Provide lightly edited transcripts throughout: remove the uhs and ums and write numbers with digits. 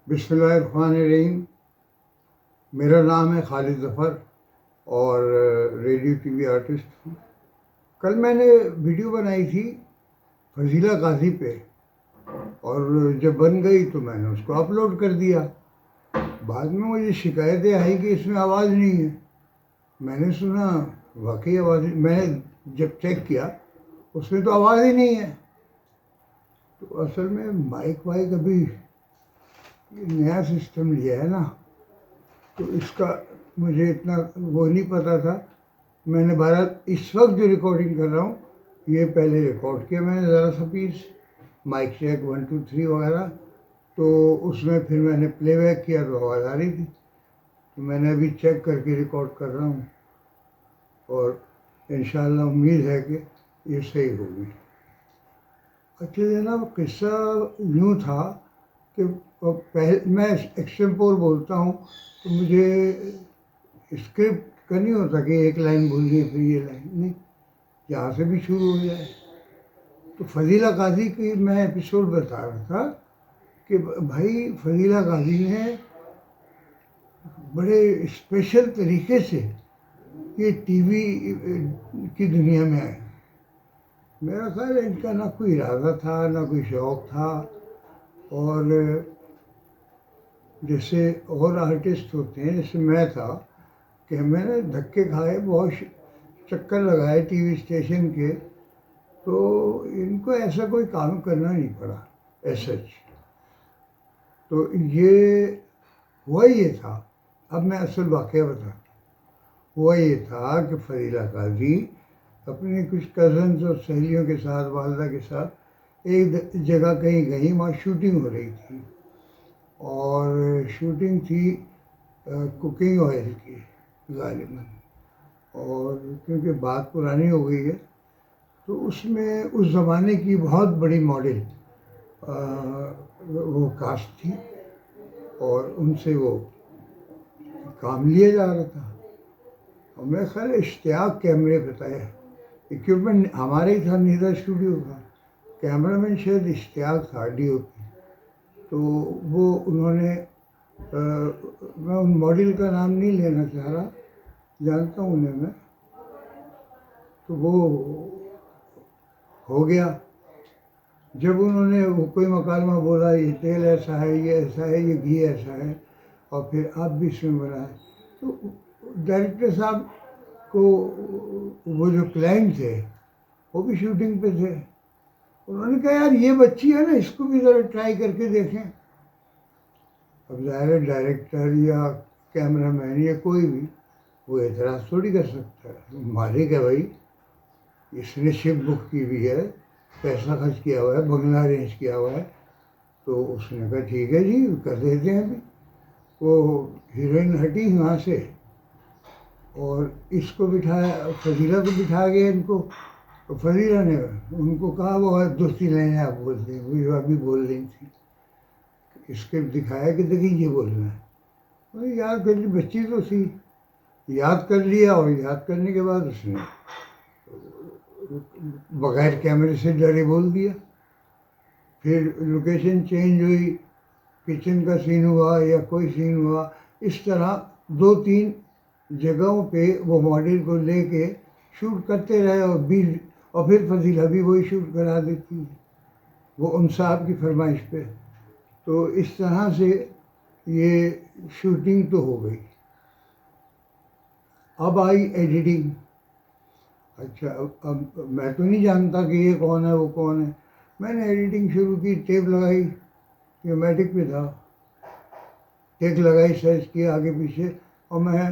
بسم اللہ الرحمن الرحیم. میرا نام ہے خالد ظفر اور ریڈیو ٹی وی آرٹسٹ ہوں. کل میں نے ویڈیو بنائی تھی فضیلہ غازی پہ، اور جب بن گئی تو میں نے اس کو اپلوڈ کر دیا. بعد میں مجھے شکایتیں آئی کہ اس میں آواز نہیں ہے. میں نے سنا واقعی آواز، میں نے جب چیک کیا اس میں تو آواز ہی نہیں ہے. تو اصل میں مائک وائک ابھی نیا سسٹم لیا ہے نا، تو اس کا مجھے اتنا وہ نہیں پتہ تھا. میں نے بہرحال اس وقت جو ریکارڈنگ کر رہا ہوں یہ پہلے ریکارڈ کیا میں نے ذرا سا پیس، مائک چیک 1 2 3 وغیرہ. تو اس میں پھر میں نے پلے بیک کیا تو آواز آ رہی تھی. تو میں نے ابھی چیک کر کے ریکارڈ کر رہا ہوں، اور انشاءاللہ امید ہے کہ یہ صحیح ہوگی. اچھا جناب، قصہ یوں تھا کہ میں ایکسٹمپور بولتا ہوں تو مجھے اسکرپٹ کا نہیں ہوتا کہ ایک لائن بولنی ہے پھر یہ لائن نہیں، یہاں سے بھی شروع ہو جائے. تو فضیلہ غازی کی میں ایپیسوڈ بتا رہا تھا کہ بھائی فضیلہ غازی نے بڑے اسپیشل طریقے سے یہ ٹی وی کی دنیا میں آئے. میرا خیال ہے ان کا نہ کوئی ارادہ تھا نہ کوئی شوق تھا، اور جیسے اور آرٹسٹ ہوتے ہیں جیسے میں تھا کہ میں نے دھکے کھائے، بہت چکر لگائے ٹی وی اسٹیشن کے، تو ان کو ایسا کوئی کام کرنا نہیں پڑا ایسا. تو یہ ہوا یہ تھا. اب میں اصل واقعہ بتاتا ہوں. ہوا یہ تھا کہ فضیلہ غازی اپنے کچھ کزنز اور سہیلیوں کے ساتھ، والدہ کے ساتھ ایک جگہ کہیں گئی، وہاں شوٹنگ ہو رہی تھی، اور شوٹنگ تھی کوکنگ آئل کی غالباً. اور کیونکہ بات پرانی ہو گئی ہے تو اس میں اس زمانے کی بہت بڑی ماڈل وہ کاسٹ تھی، اور ان سے وہ کام لیا جا رہا تھا. اور میرا خیال ہے اشتیاق کیمرے پہ تھا. اکوپمنٹ ہمارے ہی تھا، نیدا اسٹوڈیو کا. کیمرہ مین شاید اشتیاق تھا، ڈی او پی. تو وہ انہوں نے میں ان ماڈل کا نام نہیں لینا چاہ رہا، جانتا ہوں انہیں میں. تو وہ ہو گیا جب انہوں نے وہ کوئی مکالمہ بولا، یہ تیل ایسا ہے، یہ ایسا ہے، یہ گھی ایسا ہے، اور پھر آپ بھی اس میں بنائیں. تو ڈائریکٹر صاحب کو وہ جو کلائنٹ تھے وہ بھی شوٹنگ پہ تھے. انہوں نے کہا یار یہ بچی ہے نا، اس کو بھی ذرا ٹرائی کر کے دیکھیں. اب ظاہر ڈائریکٹر یا کیمرہ مین یا کوئی بھی وہ اعتراض تھوڑی کر سکتا ہے. مالک ہے بھائی، اس نے شپ بک کی ہوئی ہے، پیسہ خرچ کیا ہوا ہے، بنگلہ ارینج کیا ہوا ہے. تو اس نے کہا ٹھیک ہے جی کر دیتے ہیں. ابھی وہ ہیروئن ہٹی وہاں سے اور اس کو بٹھایا، فضیلہ کو بٹھا گیا ان کو. تو فضیلہ نے ان کو کہا وہ دوسری لائنیں آپ بولتے ہیں، وہ ابھی بول رہی تھی. اسکرپٹ دکھایا کہ دیکھیں یہ بولنا ہے. یاد کر لی بچی تو تھی، یاد کر لیا، اور یاد کرنے کے بعد اس نے بغیر کیمرے سے ڈرے بول دیا. پھر لوکیشن چینج ہوئی، کچن کا سین ہوا یا کوئی سین ہوا، اس طرح 2 3 جگہوں پہ وہ ماڈل کو لے کے شوٹ کرتے رہے. اور پھر فضیلہ بھی وہی شوٹ کرا دیتی ہے، وہ ان صاحب کی فرمائش پہ. تو اس طرح سے یہ شوٹنگ تو ہو گئی. اب آئی ایڈیٹنگ. اچھا اب میں تو نہیں جانتا کہ یہ کون ہے وہ کون ہے. میں نے ایڈیٹنگ شروع کی، ٹیپ لگائی، یہ میٹک پہ تھا، ٹیک لگائی، سرچ کیا آگے پیچھے، اور میں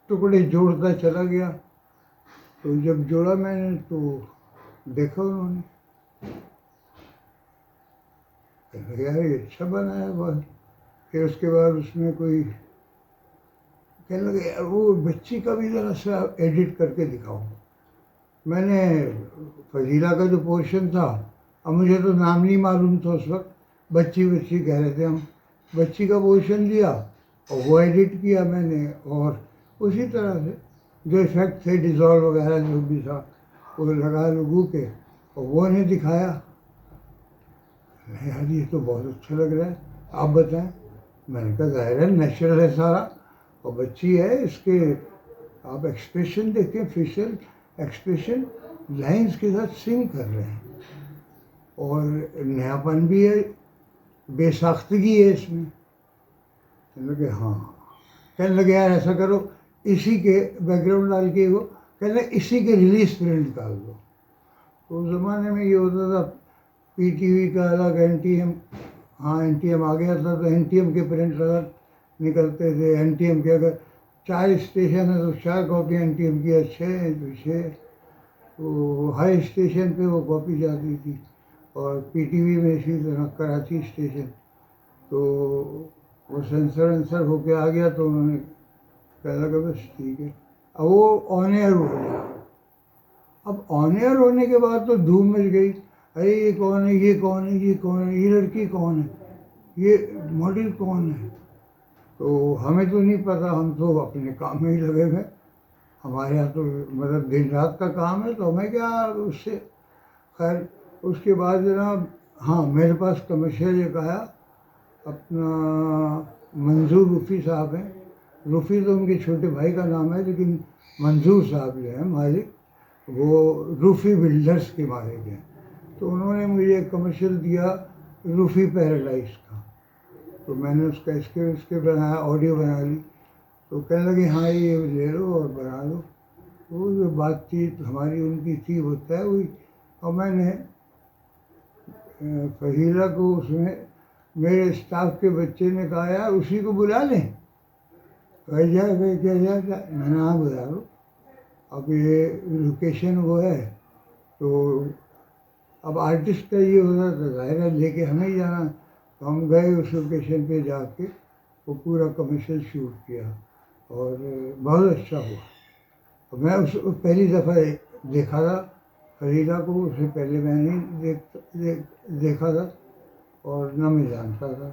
ٹکڑے جوڑتا چلا گیا. تو جب جوڑا میں نے تو دیکھا انہوں نے، یار یہ اچھا بنا ہے بس. پھر اس کے بعد اس میں کوئی کہنے لگے یار وہ بچی کا بھی ذرا سا ایڈٹ کر کے دکھاؤ. میں نے فضیلہ کا جو پورشن تھا، اب مجھے تو نام نہیں معلوم تھا اس وقت، بچی کہہ رہے تھے ہم، بچی کا پورشن دیا اور وہ ایڈٹ کیا میں نے. اور اسی طرح سے جو ایفیکٹ تھے ڈیزالو وغیرہ جو بھی تھا وہ لگا لگو کے اور وہ انہیں دکھایا. یار یہ تو بہت اچھا لگ رہا ہے. آپ بتائیں. میں نے کہا ظاہر ہے نیچرل ہے سارا, اور بچی ہے, اس کے آپ ایکسپریشن دیکھیں, فیشل ایکسپریشن لائنس کے ساتھ سنگ کر رہے ہیں, اور نیاپن بھی ہے, بے ساختگی ہے اس میں. کہنے لگے ہاں, کہنے لگے یار ایسا کرو اسی کے بیک گراؤنڈ ڈال کے وہ کہنے لگے اسی کے ریلیز پرنٹ نکال دو. تو اس زمانے میں یہ ہوتا تھا, پی ٹی وی کا الگ, این ٹی ایم, ہاں این ٹی ایم آ گیا تھا تو این ٹی ایم کے پرنٹ الگ نکلتے تھے. این ٹی ایم کے اگر 4 اسٹیشن ہے تو 4 کاپی این ٹی ایم کی ہے, 6 ہے تو 6. تو ہر اسٹیشن پہ وہ کاپی جاتی تھی, اور پی ٹی وی میں اسی طرح کراچی اسٹیشن. تو وہ سینسر وینسر ہو کے آ گیا تو انہوں نے کہا لگا بس ٹھیک ہے. اب وہ آن ایئر ہو گیا. اب آن ایئر ہونے کے بعد تو دھوم مچ گئی, ارے یہ کون ہے, یہ کون ہے, یہ کون ہے, یہ لڑکی کون ہے, یہ ماڈل کون ہے. تو ہمیں تو نہیں پتا, ہم تو اپنے کام میں ہی لگے ہوئے. ہمارے یہاں تو مطلب دن رات کا کام ہے, تو ہمیں کیا اس سے. خیر اس کے بعد جناب, ہاں میرے پاس کمرشل ایک آیا, اپنا منظور روفی صاحب ہیں. روفی تو ان کے چھوٹے بھائی کا نام ہے, لیکن منظور صاحب جو ہیں مالک, وہ روفی بلڈرز کے مالک ہیں. تو انہوں نے مجھے ایک کمرشل دیا روفی پیراڈائز کا. تو میں نے اس کا اسکرپٹ بنایا, آڈیو بنا لی. تو کہنے لگے ہاں یہ لے لو اور بنا لو. وہ جو بات چیت ہماری ان کی تھی وہ طے ہوئی, اور میں نے فضیلہ کو اس میں میرے اسٹاف کے بچے نے کہا یار اسی کو بلا لیں. جائے کیا جائے, میں نے ہاں بلا لو. اب یہ لوکیشن وہ ہے, تو اب آرٹسٹ کا یہ ہوتا تھا ظاہر ہے لے کے ہمیں ہی جانا. تو ہم گئے اس لوکیشن پہ, جا کے وہ پورا کمرشل شوٹ کیا, اور بہت اچھا ہوا. اور میں اس پہلی دفعہ دیکھا تھا فضیلہ کو, اس سے پہلے میں نہیں دیکھا تھا اور نہ میں جانتا تھا.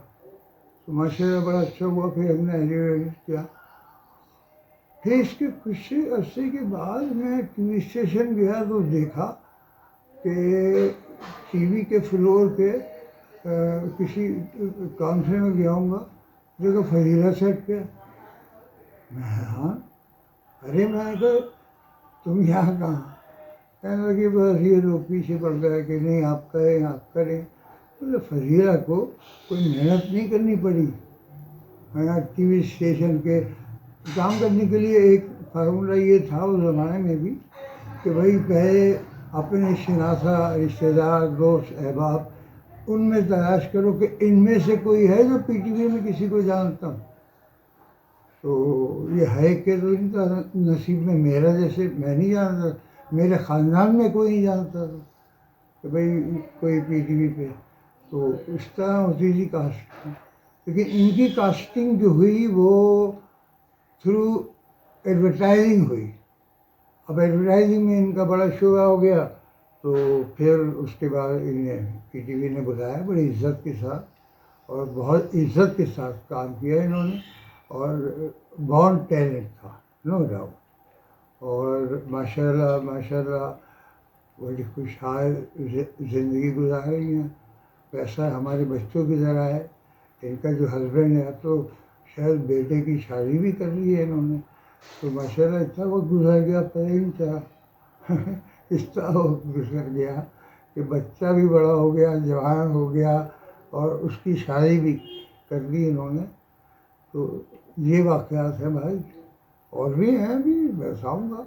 تو ماشاء اللہ بڑا اچھا ہوا. پھر ہم نے ایڈیٹ کیا. پھر اس کے کچھ عرصے کے بعد میں ٹی وی اسٹیشن گیا تو دیکھا کہ ٹی وی کے فلور پہ کسی کام سے میں گیا ہوں گا, دیکھا فضیلہ سیٹ پہ. میں ہاں, ارے میں نے کہا تم یہاں کہاں. کہنے لگی بس یہ لوگ پیچھے پڑ گئے کہ نہیں آپ کریں آپ کریں. بولے فضیلہ کو کوئی محنت نہیں کرنی پڑی. میں ٹی وی اسٹیشن کے کام کرنے کے لیے ایک فارمولہ یہ تھا اس زمانے میں بھی کہ بھائی پہلے اپنے شناسہ رشتہ دار دوست احباب ان میں تلاش کرو کہ ان میں سے کوئی ہے جو پی ٹی وی میں کسی کو جانتا ہوں. تو یہ ہے کہ تو ان کا نصیب میں میرا جیسے میں نہیں جانتا, میرے خاندان میں کوئی نہیں جانتا تھا کہ بھائی کوئی پی ٹی وی پہ. تو اس طرح ہوتی تھی کاسٹنگ. لیکن ان کی کاسٹنگ جو ہوئی وہ تھرو ایڈورٹائزنگ ہوئی. اب ایڈورٹائزنگ میں ان کا بڑا شعبہ ہو گیا. تو پھر اس کے بعد انہیں پی ٹی وی نے بلایا بڑی عزت کے ساتھ, اور بہت عزت کے ساتھ کام کیا انہوں نے, اور بورن ٹیلنٹ تھا نو ڈاؤٹ. اور ماشاء اللہ بڑی خوشحال زندگی گزار رہی ہیں. پیسہ ہمارے بچوں کی ذرا ہے. ان کا جو ہسبینڈ ہے تو شاید بیٹے کی شادی بھی کر لی ہے انہوں نے. تو ماشاء اللہ اتنا وقت گزر گیا پتہ ہی نہیں چلا. اس طرح وقت گزر گیا کہ بچہ بھی بڑا ہو گیا, جوان ہو گیا, اور اس کی شادی بھی کر دی انہوں نے. تو یہ واقعات ہیں بھائی, اور بھی ہیں بھی بتاؤں گا.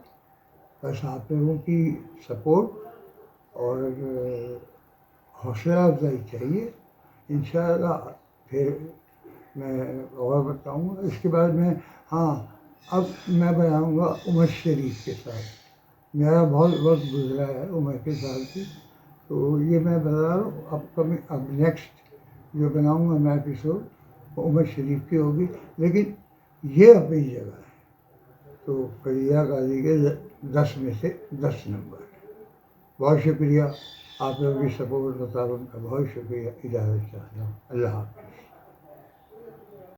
بس آپ لوگوں کی سپورٹ اور حوصلہ افزائی چاہیے. انشاءاللہ پھر میں اور بتاؤں گا. اس کے بعد میں ہاں اب میں بناؤں گا عمر شریف کے ساتھ. میرا بہت وقت گزرا ہے عمر کے ساتھ بھی, تو یہ میں بتا رہا ہوں. اب نیکسٹ جو بناؤں گا میں ایپیسوڈ وہ عمر شریف کی ہوگی, لیکن یہ اپنی جگہ ہے. تو فریدہ قاضی کے 10 میں سے 10 نمبر. بہت شکریہ آپ لوگوں کی سپورٹ اور تعاون کا, بہت شکریہ. اجازت چاہتا ہوں. اللہ حافظ.